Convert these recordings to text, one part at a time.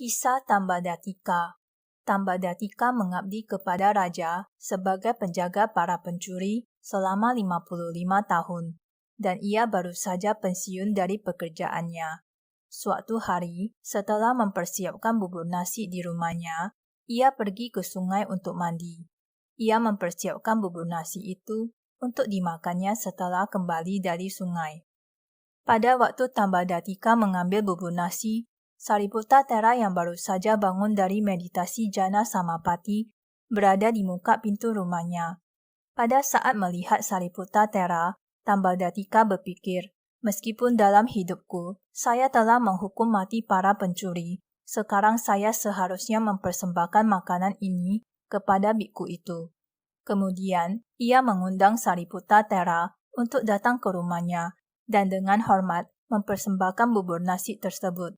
Kisah Tambadatika. Tambadatika mengabdi kepada raja sebagai penjaga para pencuri selama 55 tahun, dan ia baru saja pensiun dari pekerjaannya. Suatu hari, setelah mempersiapkan bubur nasi di rumahnya, ia pergi ke sungai untuk mandi. Ia mempersiapkan bubur nasi itu untuk dimakannya setelah kembali dari sungai. Pada waktu Tambadatika mengambil bubur nasi, Sariputta-tera yang baru saja bangun dari meditasi jana samapati berada di muka pintu rumahnya. Pada saat melihat Sariputta-tera, Tambadatika berpikir, meskipun dalam hidupku, saya telah menghukum mati para pencuri, sekarang saya seharusnya mempersembahkan makanan ini kepada biku itu. Kemudian, ia mengundang Sariputta-tera untuk datang ke rumahnya dan dengan hormat mempersembahkan bubur nasi tersebut.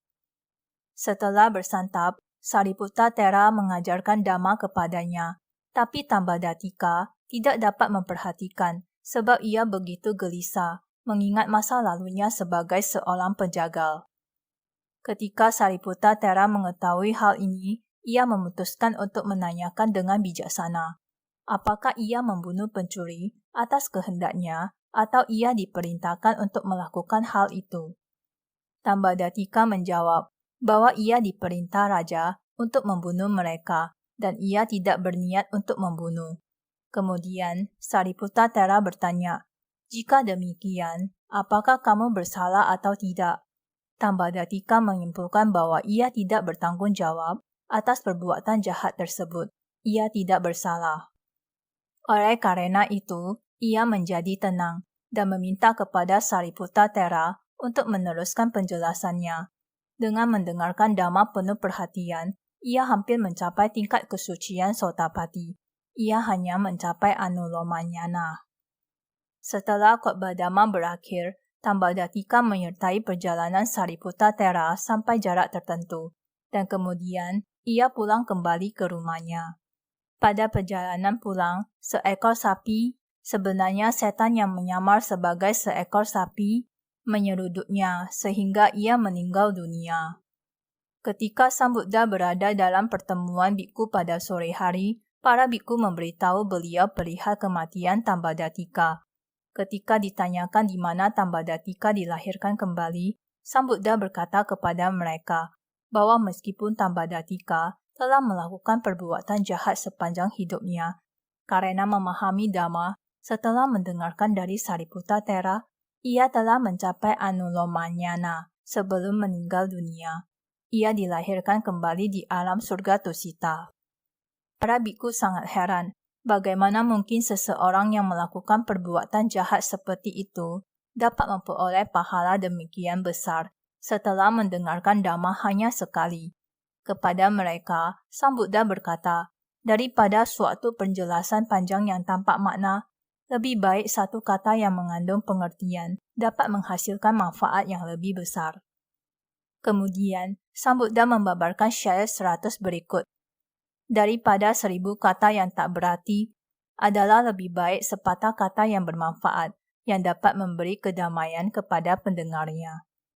Setelah bersantap, Sariputta-tera mengajarkan Dhamma kepadanya, tapi Tambadatika tidak dapat memperhatikan sebab ia begitu gelisah mengingat masa lalunya sebagai seorang penjagal. Ketika Sariputta-tera mengetahui hal ini, ia memutuskan untuk menanyakan dengan bijaksana, apakah ia membunuh pencuri atas kehendaknya atau ia diperintahkan untuk melakukan hal itu. Tambadatika menjawab bahwa ia diperintah raja untuk membunuh mereka dan ia tidak berniat untuk membunuh. Kemudian, Sariputta-tera bertanya, "Jika demikian, apakah kamu bersalah atau tidak?" Tambadatika menyimpulkan bahwa ia tidak bertanggung jawab atas perbuatan jahat tersebut. Ia tidak bersalah. Oleh karena itu, ia menjadi tenang dan meminta kepada Sariputta-tera untuk meneruskan penjelasannya. Dengan mendengarkan Dhamma penuh perhatian, ia hampir mencapai tingkat kesucian Sotapati. Ia hanya mencapai Anulomanyana. Setelah khotbah Dhamma berakhir, Tambadatika menyertai perjalanan Sariputta-tera sampai jarak tertentu, dan kemudian ia pulang kembali ke rumahnya. Pada perjalanan pulang, seekor sapi, sebenarnya setan yang menyamar sebagai seekor sapi, menyeruduknya sehingga ia meninggal dunia. Ketika Sang Buddha berada dalam pertemuan biku pada sore hari, para biku memberitahu beliau perihal kematian Tambadatika. Ketika ditanyakan di mana Tambadatika dilahirkan kembali, Sang Buddha berkata kepada mereka bahwa meskipun Tambadatika telah melakukan perbuatan jahat sepanjang hidupnya, karena memahami Dhamma, setelah mendengarkan dari Sariputta-tera, ia telah mencapai Anulomanyana sebelum meninggal dunia. Ia dilahirkan kembali di alam surga Tusita. Para biku sangat heran, bagaimana mungkin seseorang yang melakukan perbuatan jahat seperti itu dapat memperoleh pahala demikian besar setelah mendengarkan Dhamma hanya sekali. Kepada mereka, Sang Buddha berkata, daripada suatu penjelasan panjang yang tanpa makna, lebih baik satu kata yang mengandung pengertian dapat menghasilkan manfaat yang lebih besar. Kemudian, Sang Buddha membabarkan syair 100 berikut. Daripada 1000 kata yang tak berarti, adalah lebih baik sepatah kata yang bermanfaat, yang dapat memberi kedamaian kepada pendengarnya.